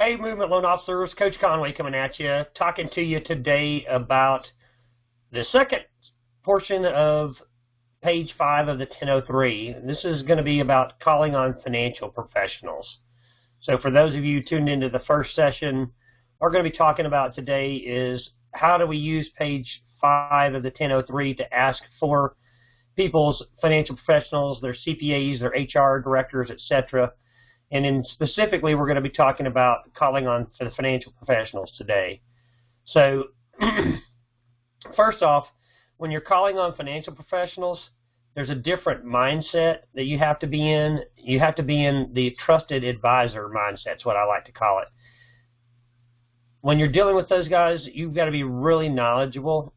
Hey, Movement Loan Officers, Coach Conway coming at you, talking to you today about the second portion of page 5 of the 1003. This is going to be about calling on financial professionals. So for those of you tuned into the first session, what we're going to be talking about today is how do we use page 5 of the 1003 to ask for people's financial professionals, their CPAs, their HR directors, etc. And then specifically, we're going to be talking about calling on for the financial professionals today. So first off, when you're calling on financial professionals, there's a different mindset that you have to be in. You have to be in the trusted advisor mindset. Is what I like to call it. When you're dealing with those guys, you've got to be really knowledgeable,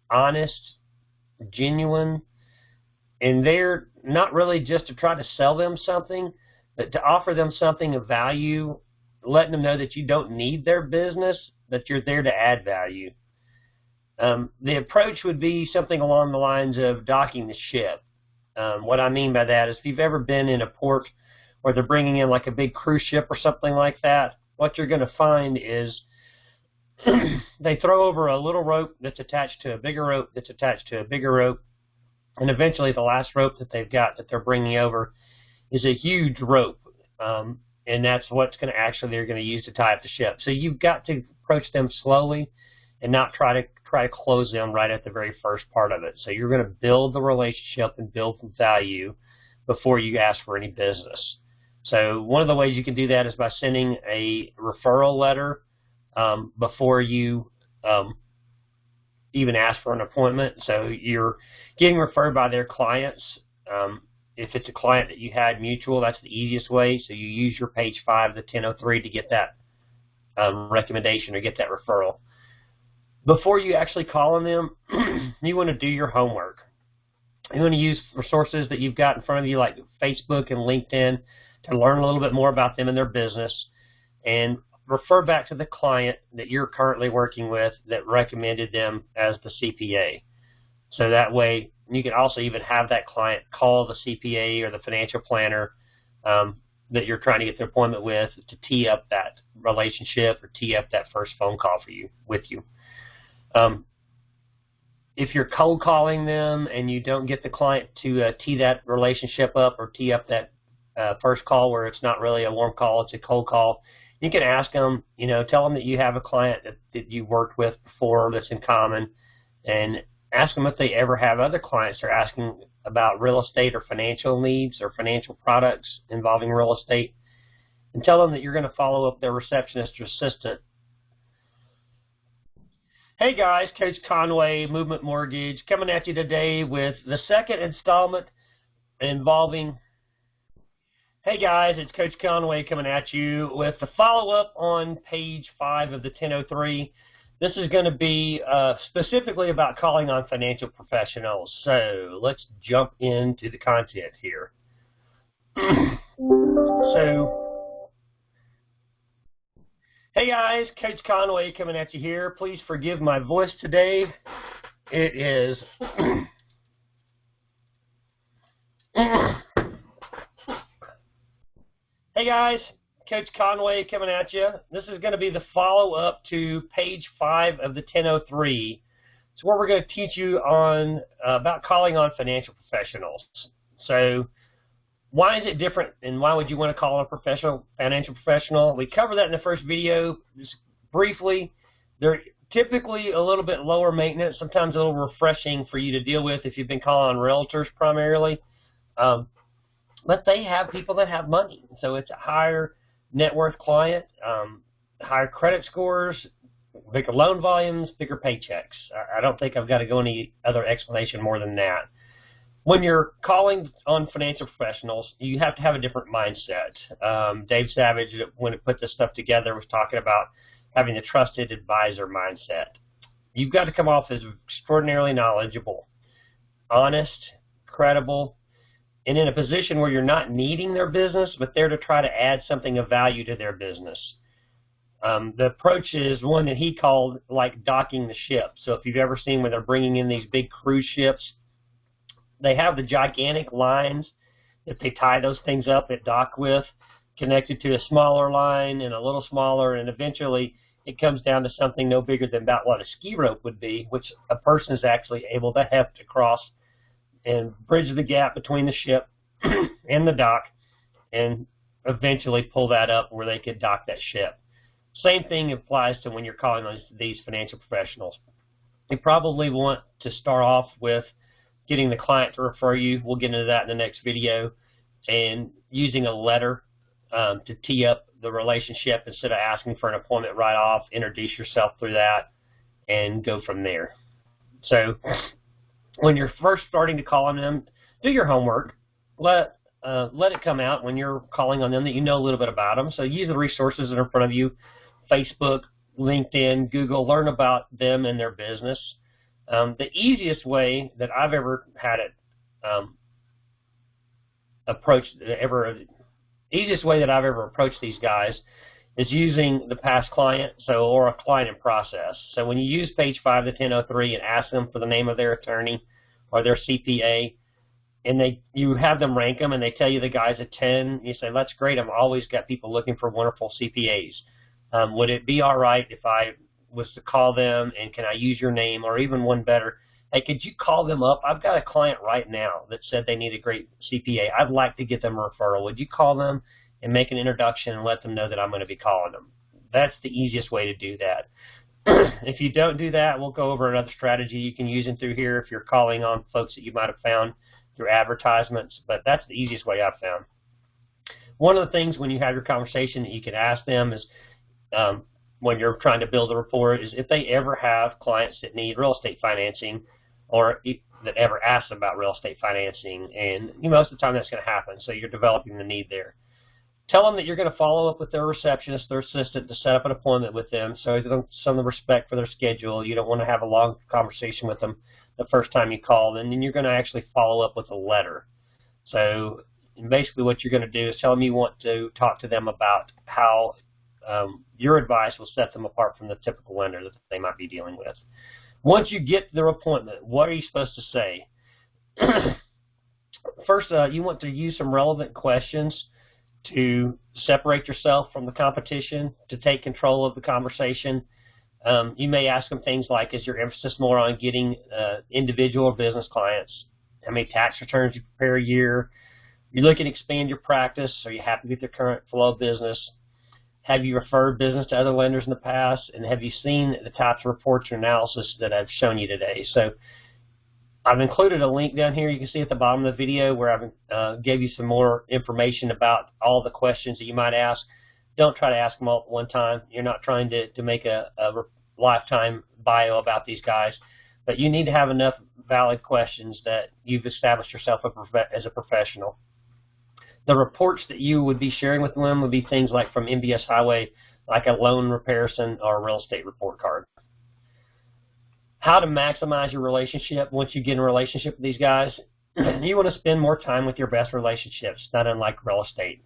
honest, genuine, and they're not really just to try to sell them something, but to offer them something of value, letting them know that you don't need their business, but you're there to add value. The approach would be something along the lines of docking the ship. What I mean by that is if you've ever been in a port where they're bringing in like a big cruise ship or something like that, what you're going to find is they throw over a little rope that's attached to a bigger rope that's attached to a bigger rope, and eventually the last rope that they've got that they're bringing over is a huge rope, and that's what's going to actually they're going to use to tie up the ship. So you've got to approach them slowly and not try to close them right at the very first part of it. So you're going to build the relationship and build some value before you ask for any business. So one of the ways you can do that is by sending a referral letter before you even ask for an appointment. So you're getting referred by their clients. If it's a client that you had mutual, that's the easiest way. So you use your page 5 of the 1003 to get that recommendation or get that referral. Before you actually call on them, you want to do your homework. You want to use resources that you've got in front of you like Facebook and LinkedIn to learn a little bit more about them and their business, and refer back to the client that you're currently working with that recommended them as the CPA. So that way you can also even have that client call the CPA or the financial planner that you're trying to get the appointment with to tee up that relationship or tee up that first phone call with you. If you're cold calling them and you don't get the client to tee that relationship up or tee up that first call where it's not really a warm call, it's a cold call, you can ask them, tell them that you have a client that you worked with before that's in common, and ask them if they ever have other clients that are asking about real estate or financial needs or financial products involving real estate, and tell them that you're going to follow up their receptionist or assistant. Hey guys, Coach Conway, Movement Mortgage, coming at you today with the second installment involving. Hey guys, it's Coach Conway coming at you with the follow-up on page 5 of the 1003. This is going to be specifically about calling on financial professionals. So let's jump into the content here. Hey guys, Coach Conway coming at you here. Please forgive my voice today. It is Hey guys, Coach Conway coming at you. This is going to be the follow-up to page 5 of the 1003. It's where we're going to teach you on about calling on financial professionals. So why is it different, and why would you want to call on a financial professional? We covered that in the first video just briefly. They're typically a little bit lower maintenance, sometimes a little refreshing for you to deal with if you've been calling on realtors primarily. But they have people that have money, so it's a higher net worth client, higher credit scores, bigger loan volumes, bigger paychecks. I don't think I've got to go any other explanation more than that. When you're calling on financial professionals, you have to have a different mindset. Dave Savage, when he put this stuff together, was talking about having the trusted advisor mindset. You've got to come off as extraordinarily knowledgeable, honest, credible, and in a position where you're not needing their business, but there to try to add something of value to their business. The approach is one that he called like docking the ship. So if you've ever seen when they're bringing in these big cruise ships, they have the gigantic lines that they tie those things up at dock with. connected to a smaller line and a little smaller, and eventually it comes down to something no bigger than about what a ski rope would be, which a person is actually able to heft across and bridge the gap between the ship and the dock and eventually pull that up where they could dock that ship. Same thing applies to when you're calling these financial professionals. You probably want to start off with getting the client to refer you. We'll get into that in the next video. And using a letter to tee up the relationship instead of asking for an appointment right off. Introduce yourself through that and go from there. So when you're first starting to call on them, do your homework. Let it come out when you're calling on them that you know a little bit about them. So use the resources that are in front of you, Facebook, LinkedIn, Google, learn about them and their business. The easiest way that I've ever had it easiest way that I've ever approached these guys is using the past client, or a client in process. So when you use page 5 of the 1003 and ask them for the name of their attorney or their CPA, and you have them rank them, and they tell you the guy's a 10, you say, that's great, I've always got people looking for wonderful CPAs. Would it be all right if I was to call them, and can I use your name, or even one better, hey, could you call them up? I've got a client right now that said they need a great CPA. I'd like to get them a referral. Would you call them and make an introduction and let them know that I'm going to be calling them? That's the easiest way to do that. If you don't do that, we'll go over another strategy you can use in through here if you're calling on folks that you might have found through advertisements, but that's the easiest way I've found. One of the things when you have your conversation that you can ask them is, when you're trying to build a rapport, is if they ever have clients that need real estate financing or that ever ask about real estate financing, and most of the time that's going to happen, so you're developing the need there. Tell them that you're going to follow up with their receptionist, their assistant, to set up an appointment with them, so some respect for their schedule. You don't want to have a long conversation with them the first time you call, and then you're going to actually follow up with a letter. So basically what you're going to do is tell them you want to talk to them about how your advice will set them apart from the typical lender that they might be dealing with. Once you get their appointment, what are you supposed to say? First, you want to use some relevant questions to separate yourself from the competition, to take control of the conversation. You may ask them things like, is your emphasis more on getting individual or business clients? How many tax returns you prepare a year? You're looking to expand your practice. Are you happy with your current flow of business? Have you referred business to other lenders in the past? And have you seen the types of reports or analysis that I've shown you today? So I've included a link down here you can see at the bottom of the video where I've gave you some more information about all the questions that you might ask. Don't try to ask them all at one time. You're not trying to make a lifetime bio about these guys, but you need to have enough valid questions that you've established yourself as a professional. The reports that you would be sharing with them would be things like from MBS Highway, like a loan comparison or a real estate report card. How to maximize your relationship once you get in a relationship with these guys. You want to spend more time with your best relationships, not unlike real estate.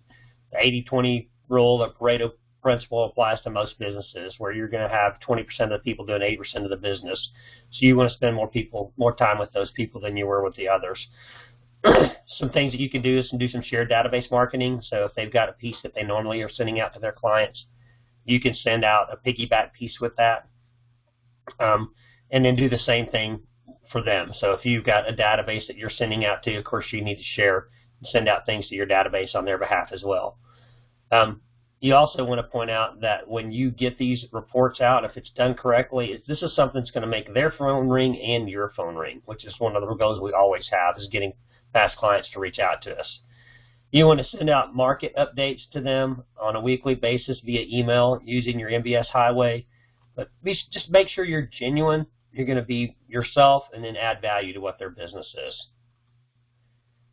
The 80-20 rule, the Pareto principle, applies to most businesses, where you're going to have 20% of the people doing 80% of the business. So you want to spend more time with those people than you were with the others. Some things that you can do is do some shared database marketing. So if they've got a piece that they normally are sending out to their clients, you can send out a piggyback piece with that, and then do the same thing for them. So if you've got a database that you're sending out to, of course you need to send out things to your database on their behalf as well. You also want to point out that when you get these reports out, if it's done correctly, this is something that's going to make their phone ring and your phone ring, which is one of the goals we always have, is getting past clients to reach out to us. You want to send out market updates to them on a weekly basis via email using your MBS Highway, but just make sure you're genuine. You're going to be yourself and then add value to what their business is.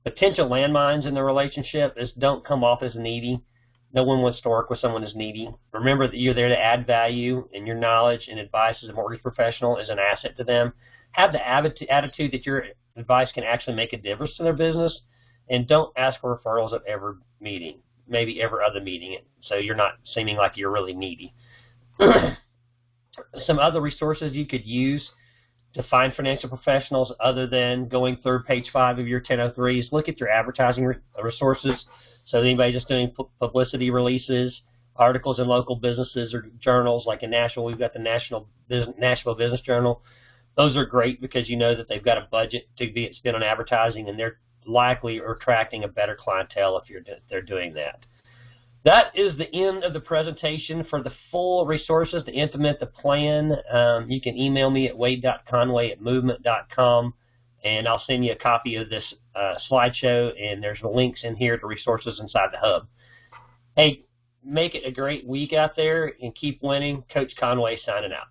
Potential landmines in the relationship is don't come off as needy. No one wants to work with someone who's needy. Remember that you're there to add value, and your knowledge and advice as a mortgage professional is an asset to them. Have the attitude that your advice can actually make a difference to their business, and don't ask for referrals at every meeting, maybe every other meeting, so you're not seeming like you're really needy. Some other resources you could use to find financial professionals other than going through page 5 of your 1003 is look at your advertising resources. So anybody just doing publicity releases, articles in local businesses or journals, like in Nashville, we've got the Nashville Business Journal. Those are great because you know that they've got a budget to be spent on advertising, and they're likely attracting a better clientele if they're doing that. That is the end of the presentation. For the full resources to implement the plan, you can email me at wade.conway@movement.com, and I'll send you a copy of this slideshow, and there's links in here to resources inside the hub. Hey, make it a great week out there and keep winning. Coach Conway signing out.